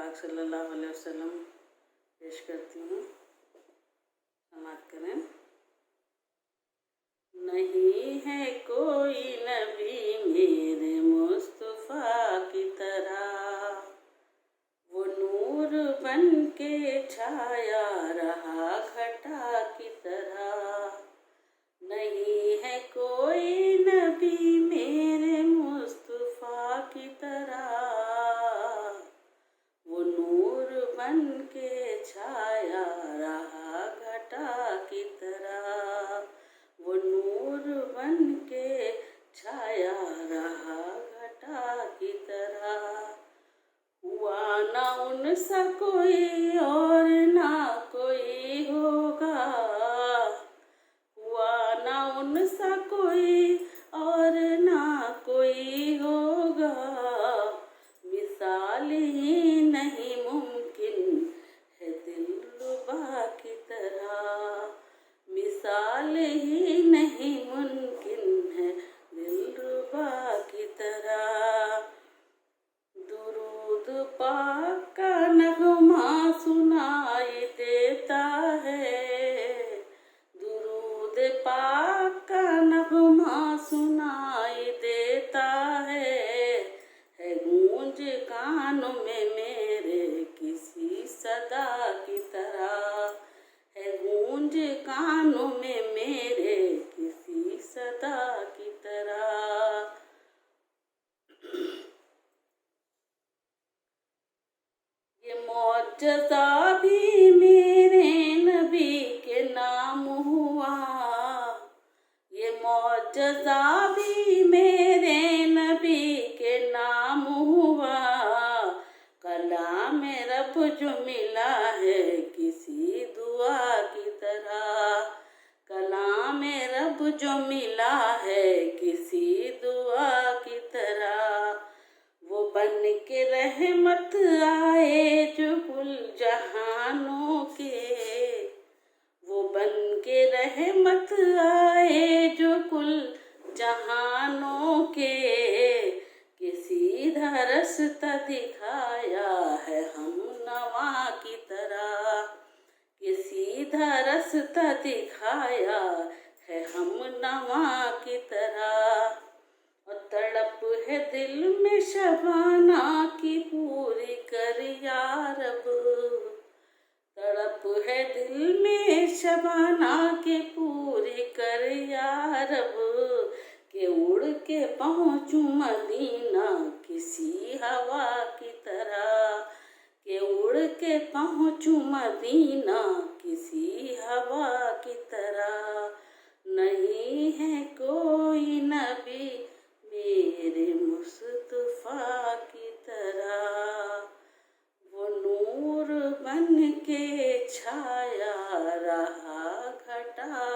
पाक सल्लल्लाहु अलैहि वसल्लम पेश करती हूँ। समाप्त करें। नहीं है कोई नबी मेरे मुस्तफ़ा की तरह, वो नूर बन के छाया रहा घटा की तरह। नहीं है कोई नबी मेरे मुस्तफ़ा की तरह, वो नूर बन के छाया रहा घटा की तरह, वो नूर बन के छाया रहा घटा की तरह। हुआ ना उनसा कोई और ना कोई होगा, हुआ ना उनसा कोई और ना कोई होगा। मिसाल ही नहीं मुमकिन है दिलरुबा की तरह, मिसाल ही नहीं मुमकिन है दिलरुबा की तरह। दुरूद पाक का नगमा सुनाई देता है, दुरूद पाक का नगमा सुनाई देता है गूंज कानों में मेरे किसी सदा की तरह, है गूंज कानों में मेरे किसी सदा की तरह। ये मौजज़ा भी मेरे नबी के नाम हुआ, ये मौजज़ा भी मेरे नबी के नाम हुआ। कलाम रब जो मिला है किसी दुआ की तरह, कलाम रब जो मिला है किसी दुआ की तरह। वो बन के रहमत आए जो कुल जहानों के, वो बन के रहमत आए जो कुल जहानों के। सीधा रास्ता दिखाया है हम नवा की तरह, कि सीधा रास्ता दिखाया है हम नवा की तरह। और तड़प है दिल में शबाना की पूरी कर या रब, तड़प है दिल में शबाना की पूरी कर या रब। के उड़ के पहुँचूं मदीना किसी हवा की तरह, के उड़ के पहुँचूं मदीना किसी हवा की तरह। नहीं है कोई नबी मेरे मुस्तफ़ा की तरह, वो नूर बन के छाया रहा घटा